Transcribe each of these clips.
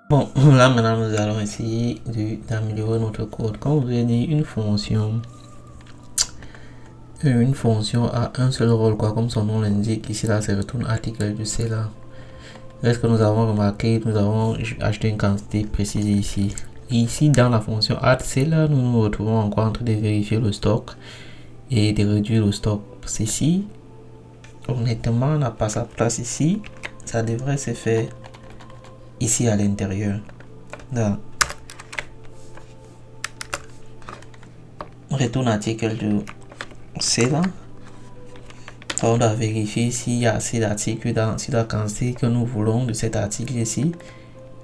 Bon, là maintenant nous allons essayer d'améliorer notre code. Comme vous avez dit, une fonction a un seul rôle, quoi, comme son nom l'indique. Ici là, c'est retourne article du C là. Est-ce que nous avons remarqué, nous avons acheté une quantité précise ici. Ici dans la fonction add C là, nous nous retrouvons encore en train de vérifier le stock et de réduire le stock. Ceci, honnêtement, n'a pas sa place ici. Ça devrait se faire ici à l'intérieur. Là. Retourne article de C là. On doit vérifier s'il y a assez d'articles si la quantité que nous voulons de cet article ici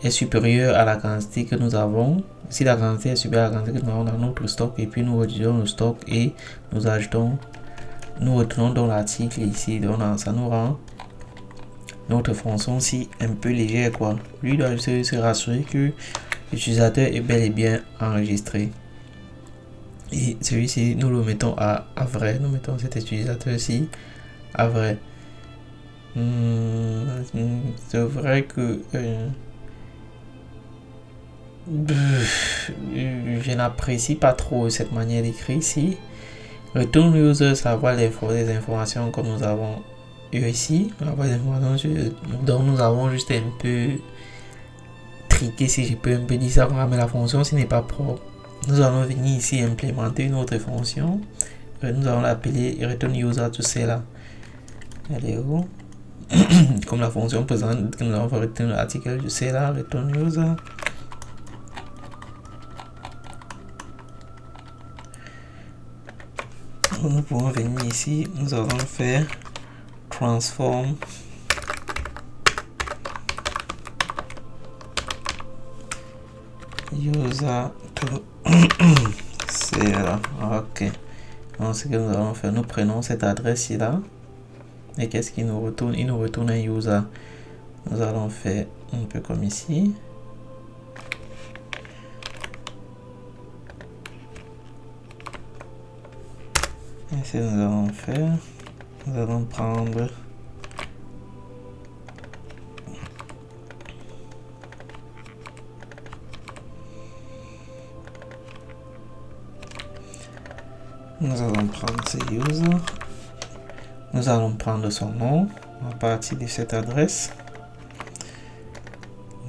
est supérieure à la quantité que nous avons. Si la quantité est supérieure à la quantité que nous avons dans notre stock, et puis nous réduisons le stock et nous ajoutons, nous retournons dans l'article ici. Donc ça nous rend notre fonction ci un peu légère, quoi. Lui doit se rassurer que l'utilisateur est bel et bien enregistré. Et celui-ci, nous le mettons à vrai. Nous mettons cet utilisateur-ci à vrai. C'est vrai que je n'apprécie pas trop cette manière d'écrire ici. Return user, ça va les informations comme nous avons eu ici. Donc nous avons juste un peu triqué, si je peux un peu dire ça, mais la fonction ce n'est pas propre. Nous allons venir ici implémenter une autre fonction. Nous allons l'appeler return user to C là. Elle est où? Comme la fonction présente que nous allons faire return l'article du C là, return user. Nous pouvons venir ici, nous allons faire transform user to C là. Ok. Donc ce que nous allons faire, nous prenons cette adresse ici là. Et qu'est-ce qu'il nous retourne? Il nous retourne un user. Nous allons faire un peu comme ici. Et ce que nous allons faire, nous allons prendre ce user. Nous allons prendre son nom à partir de cette adresse.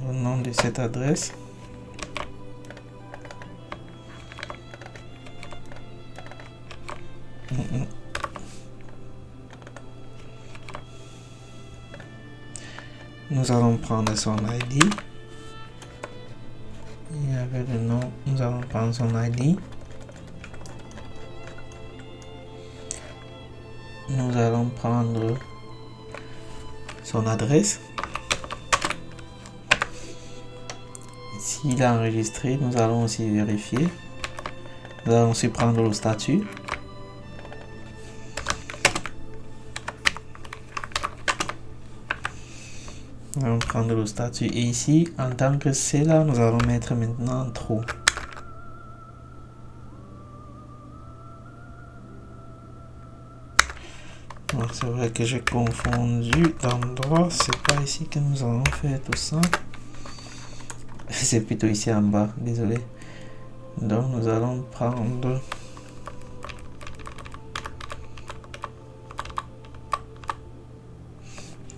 Le nom de cette adresse. Nous allons prendre son ID. Il y avait le nom. Nous allons prendre son ID. Nous allons prendre son adresse. S'il a enregistré, nous allons aussi vérifier. Nous allons aussi prendre le statut. Nous allons prendre le statut. Et ici, en tant que C là, nous allons mettre maintenant true. C'est vrai que j'ai confondu l'endroit, c'est pas ici que nous allons faire tout ça. C'est plutôt ici en bas, désolé. Donc nous allons prendre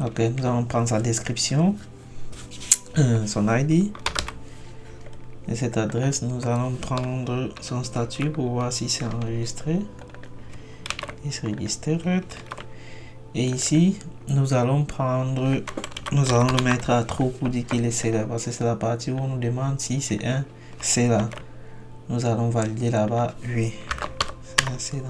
ok, nous allons prendre sa description, son ID. Et cette adresse, nous allons prendre son statut pour voir si c'est enregistré. Il se registre. Et ici, nous allons le mettre à true pour dire qu'il est C là, parce que c'est la partie où on nous demande si c'est un C là. Nous allons valider là-bas, oui, c'est un C là.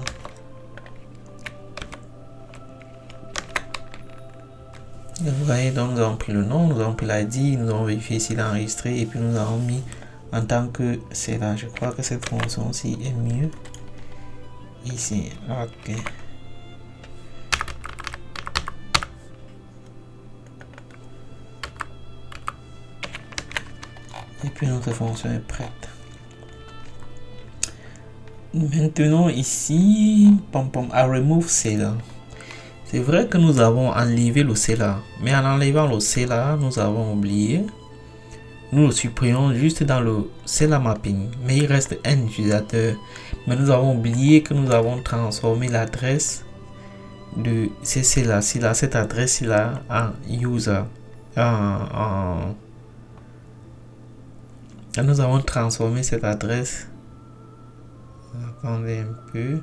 Vous voyez, donc nous avons pris le nom, nous avons pris l'ID, nous avons vérifié s'il est enregistré et puis nous avons mis en tant que C là. Je crois que cette fonction-ci est mieux. Ici, ok. Et puis notre fonction est prête. Maintenant ici, à remove C là. C'est vrai que nous avons enlevé le C là. Mais en enlevant le C là, nous avons oublié nous le supprimons juste dans le CELA mapping, mais il reste un utilisateur. Mais nous avons oublié que nous avons transformé l'adresse de CELA, cette adresse là en user. Nous avons transformé cette adresse. Attendez un peu.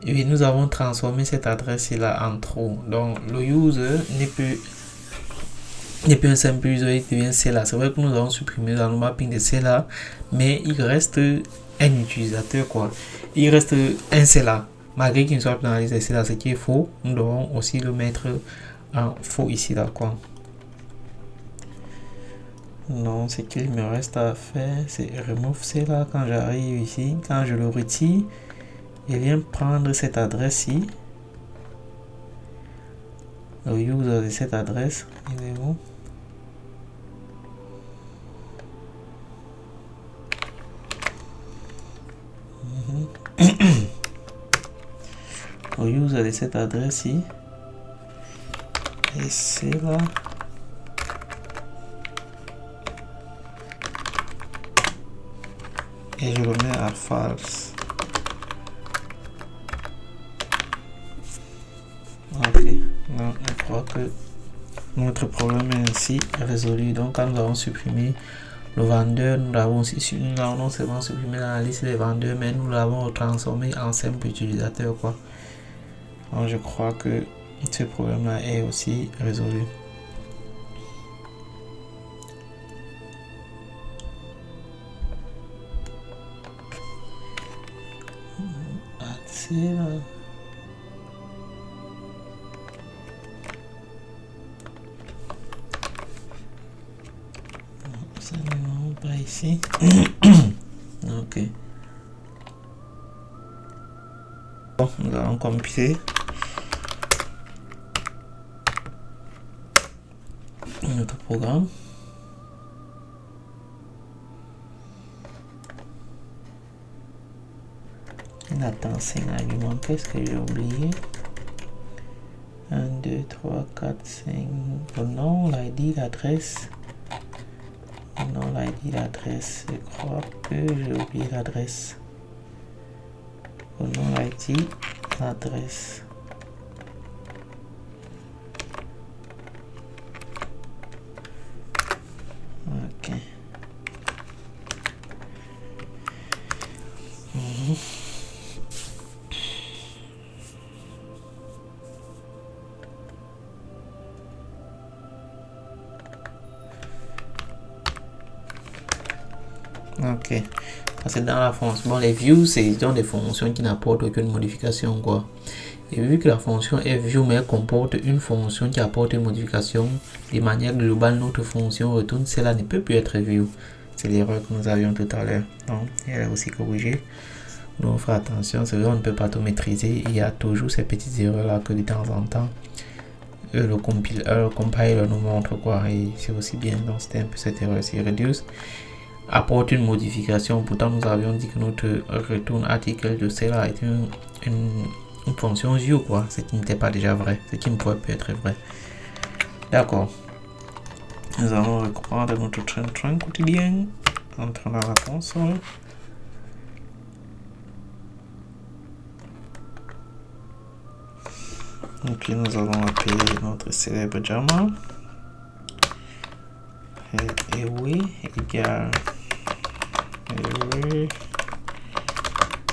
Et nous avons transformé cette adresse là en true. Donc le user n'est plus un simple user, il devient CELA. C'est vrai que nous avons supprimé dans le mapping de CELA, mais il reste un utilisateur quoi. Il reste un CELA. Malgré qu'il ne soit plus dans la liste de CELA, ce qui est faux, nous devons aussi le mettre en faux ici là quoi. Donc ce qu'il me reste à faire, c'est remove CELA. Quand j'arrive ici, quand je le retire, il vient prendre cette adresse-ci. Le user de cette adresse, il est où? Le user de cette adresse-ci. Et c'est là. Et je le mets à false. Ok, donc je crois que notre problème est ainsi résolu. Donc quand nous avons supprimé le vendeur, nous l'avons non seulement supprimé dans la liste des vendeurs, mais nous l'avons transformé en simple utilisateur quoi. Donc je crois que ce problème là est aussi résolu. Ça ne va pas ici. Ok. Bon, nous allons compiler notre programme. Il attend 5 arguments. Qu'est-ce que j'ai oublié? 1, 2, 3, 4, 5. Le nom, l'ID, l'adresse. Le nom, l'ID, l'adresse. Je crois que j'ai oublié l'adresse. Le nom, l'ID, l'adresse. Ok. Ok, parce que dans la fonction, bon, les views c'est des fonctions qui n'apportent aucune modification quoi. Et vu que la fonction est view mais elle comporte une fonction qui apporte une modification, de manière globale notre fonction retourne cela ne peut plus être view. C'est l'erreur que nous avions tout à l'heure. Donc elle est aussi corrigée. Donc on fait attention, c'est vrai on ne peut pas tout maîtriser. Il y a toujours ces petites erreurs là que de temps en temps le compiler nous montre quoi. Et c'est aussi bien. Donc c'était un peu cette erreur ici. Reduce apporte une modification. Pourtant nous avions dit que notre retourne article de cela est une fonction view quoi, ce qui n'était pas déjà vrai, ce qui ne pourrait pas être vrai. D'accord, nous allons reprendre notre train quotidien, entrons dans la console. Et puis nous allons appeler notre célèbre Jama. Et oui, égale oui,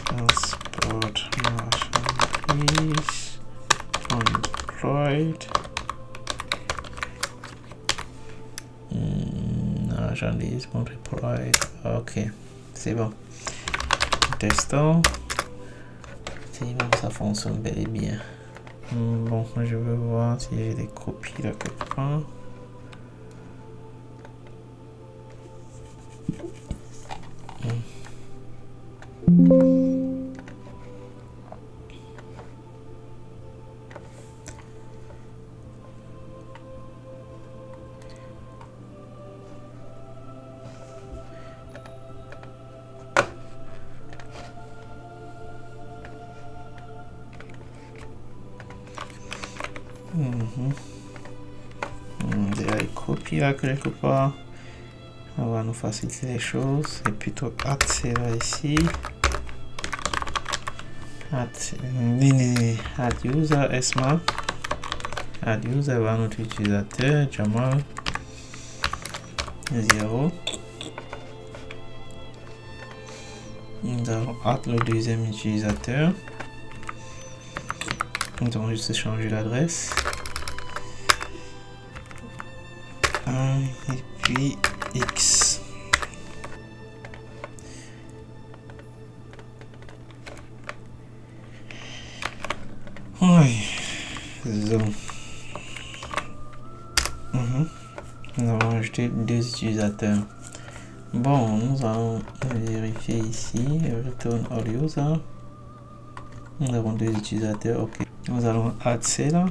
transport marchandise from Detroit. Marchandise from Detroit. Ok, c'est bon. Testons. C'est bon, ça fonctionne bel et bien. Bon, je veux voir si j'ai des copies là quelque part. puis là quelque part on va nous faciliter les choses et plutôt add là ici, add user Esma, add user va notre utilisateur Jamal 0. Nous allons add le deuxième utilisateur. Nous allons juste changer l'adresse. Et puis X. Oui. Zone. Nous avons ajouté deux utilisateurs. Bon, nous allons vérifier ici. Return all user. Nous avons deux utilisateurs. Ok. Nous allons add là.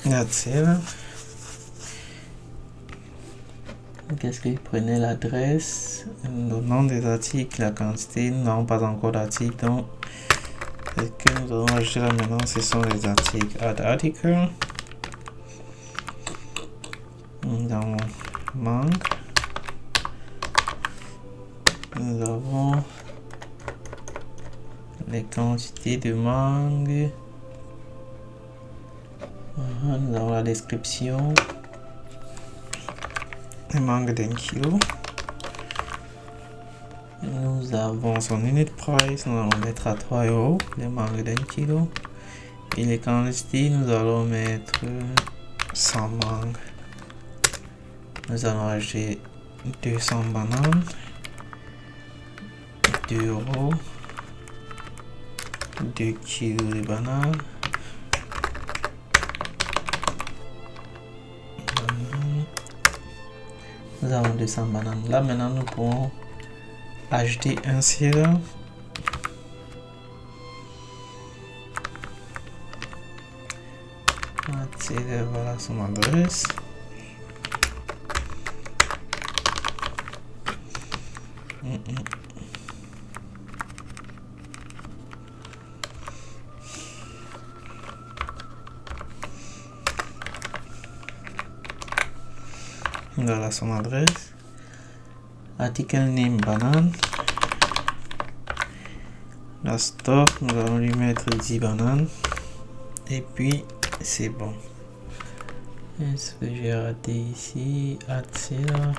Là. Qu'est-ce qu'il prenait l'adresse, le nom des articles, la quantité, non pas encore d'articles, donc ce que nous allons ajouter là maintenant ce sont les articles. Add article, nous avons mangue, nous avons les quantités de mangue, nous avons la description. Les mangues d'un kilo. Nous avons son unit price, nous allons mettre à 3 €, les mangues d'un kilo. Et les quantités, nous allons mettre 100 mangues. Nous allons ajouter 200 bananes, 2 €, 2 kilos de bananes. Nous avons 200 bananes. Là maintenant nous pouvons ajouter un seller. Voilà son adresse. Voilà son adresse. Article name banane. La stock, nous allons lui mettre 10 bananes. Et puis c'est bon. Est-ce que j'ai raté ici? Add là.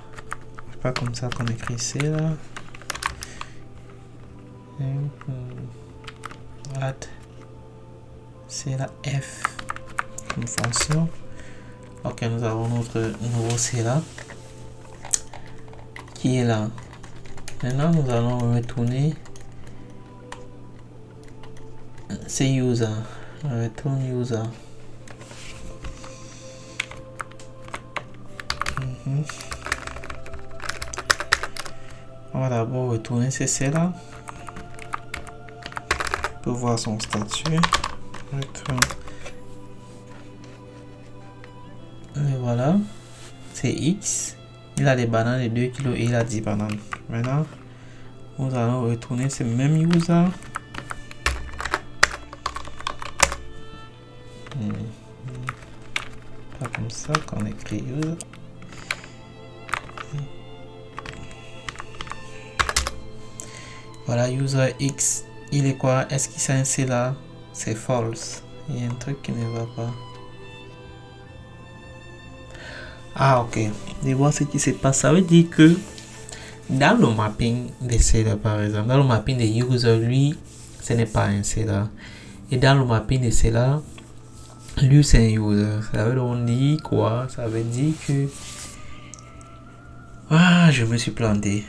Pas comme ça qu'on écrit là. Add là F comme fonction. Ok, nous avons notre nouveau là qui est là. Maintenant, nous allons retourner c'est user. Retourne user. On va d'abord retourner c'est là pour voir son statut. Retourne. Et voilà, c'est X. Il a des bananes de 2 kg et il a 10 bananes. Maintenant, nous allons retourner ce même user. Pas comme ça qu'on écrit user. Voilà, user X. Il est quoi? Est-ce qu'il s'insère là? C'est false. Il y a un truc qui ne va pas. Ah ok, je vois ce qui se passe. Ça veut dire que dans le mapping des sellers par exemple, dans le mapping des users, lui, ce n'est pas un seller. Et dans le mapping des sellers, lui c'est un user. Ça veut dire quoi? Ça veut dire que... Ah, je me suis planté.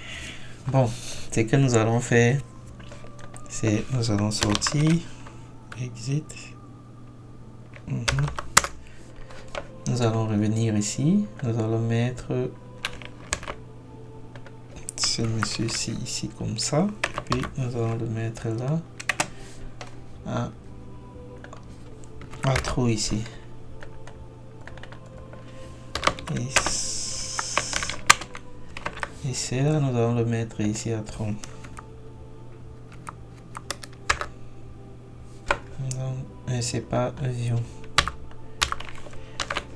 Bon, ce que nous allons faire, c'est nous allons sortir, exit. Nous allons revenir ici, nous allons mettre ce monsieur-ci ici comme ça, puis nous allons le mettre là, à trop ici. Et c'est là, nous allons le mettre ici à trop. c'est pas view.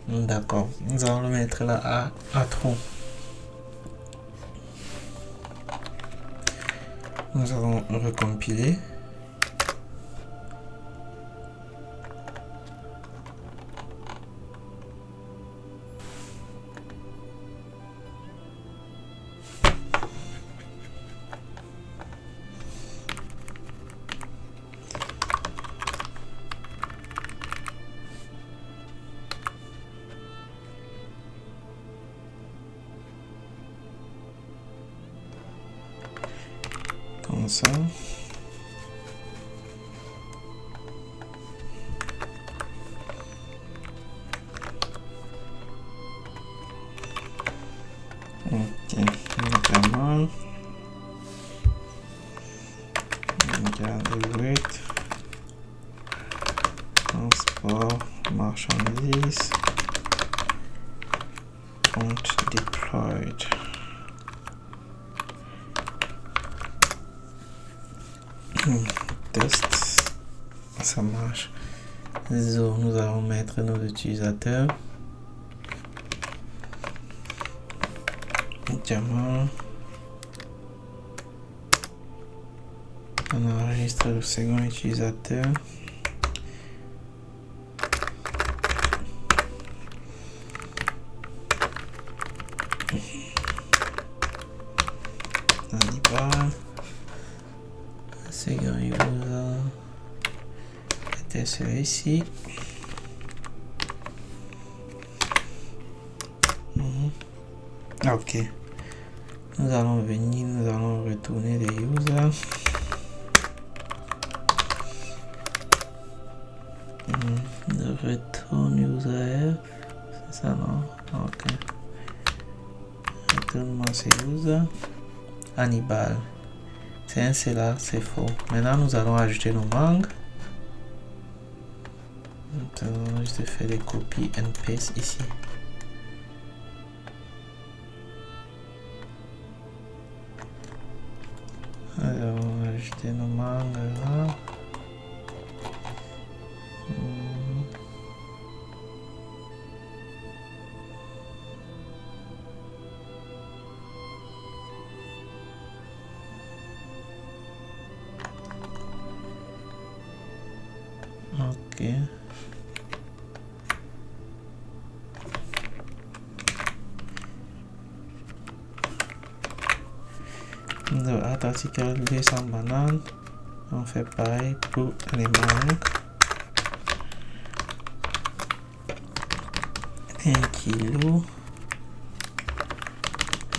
D'accord, nous allons le mettre là à trou. Nous allons recompiler. Comme ça. Ok, notamment, regarde wait, transport, marchandises, compte deployed. Test, ça marche. So, nous allons mettre nos utilisateurs. Diamant. On enregistre le second utilisateur. Hannibal. Le second user était celui-ci. Ok. Nous allons venir, nous allons retourner les users. Retourne user F, c'est ça non? Ok. Retourne-moi ces users. Hannibal. C'est un C là, c'est faux. Maintenant nous allons ajouter nos mangues. Maintenant, je vais faire des copies and paste ici. Alors, on va ajouter nos mangues là. Ok. Donc, article 200 bananes. On fait pareil pour les mangues. 1 kilo.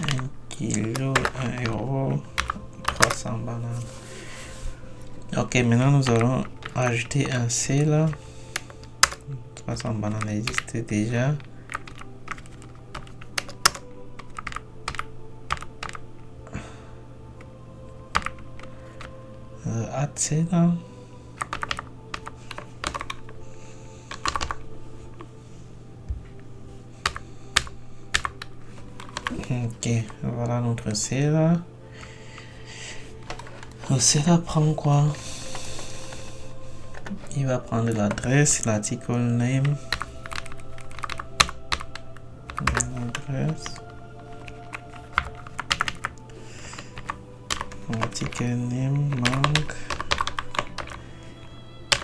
1 kilo, 1 euro, 300 bananes. Ok, maintenant nous allons ajouter un C là. 300 bananes existent déjà. Add C là. Ok, voilà notre C là. Le C là prend quoi? Il va prendre l'adresse, l'article name, l'adresse, l'article name, mangue,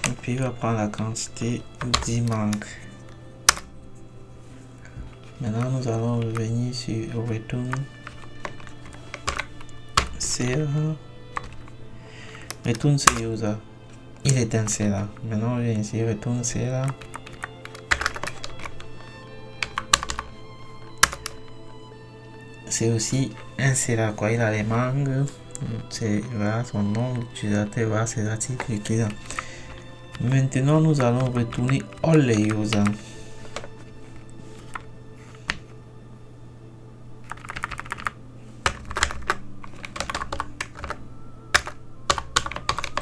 et puis il va prendre la quantité 10 mangues. Maintenant nous allons revenir sur return CA, retourne ce user. Il est un C là. Maintenant, je viens ici, retourne C là. C'est aussi un C là, quoi. Il a les mangues. C'est voilà, son nom d'utilisateur, voilà, ses articles clients. Maintenant, nous allons retourner all les users.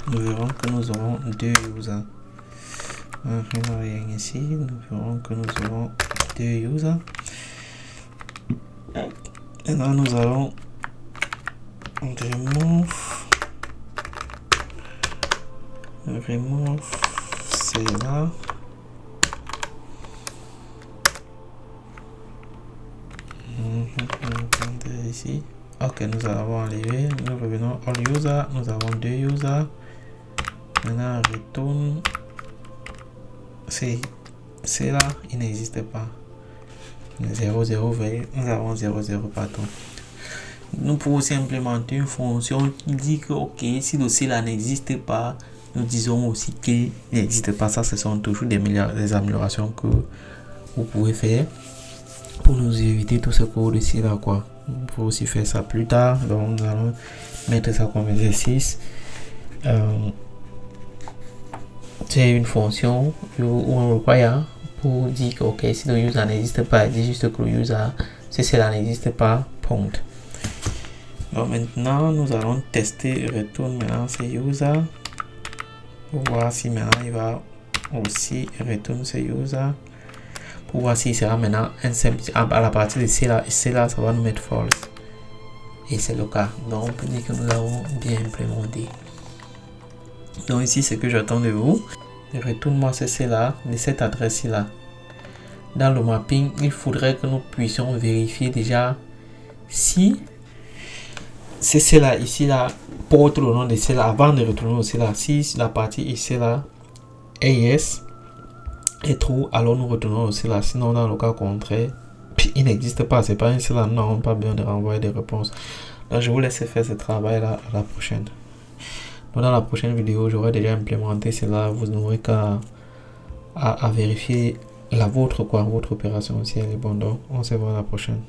Nous verrons que nous aurons deux users. Rien ici. Nous verrons que nous aurons deux users. Maintenant, nous allons remove c'est là. Ici. Ok, nous avons enlevé. Nous revenons all user. Nous avons 2 users. Maintenant, retourne. C'est là, il n'existe pas. 0, 0, nous avons 0, 0 partout. Nous pouvons aussi implémenter une fonction qui dit que, ok, si le C là n'existe pas, nous disons aussi qu'il n'existe pas. Ça, ce sont toujours des améliorations que vous pouvez faire pour nous éviter tout ce code ici là, quoi. On peut aussi faire ça plus tard. Donc, nous allons mettre ça comme exercice. C'est une fonction où on require pour dire que, ok, si le user n'existe pas, il dit juste que le user, si cela n'existe pas, point. Donc maintenant, nous allons tester, retourne maintenant ce user pour voir si maintenant il va aussi retourner ce user pour voir s'il sera maintenant un simple à la partie de cela, ça va nous mettre false. Et c'est le cas. Donc on peut dire que nous avons bien implémenté. Donc ici, ce que j'attends de vous, retourne-moi cela de cette adresse-là. Dans le mapping, il faudrait que nous puissions vérifier déjà si c'est cela ici là porte le nom de cela avant de retourner au cela. Si la partie ici là est yes et true, alors nous retournons au cela. Sinon, dans le cas contraire, il n'existe pas. C'est pas un cela. Non, pas besoin de renvoyer des réponses. Donc, je vous laisse faire ce travail là à la prochaine. Donc, dans la prochaine vidéo, j'aurai déjà implémenté cela. Vous n'aurez qu'à vérifier votre opération si elle est bonne. Donc, on se voit à la prochaine.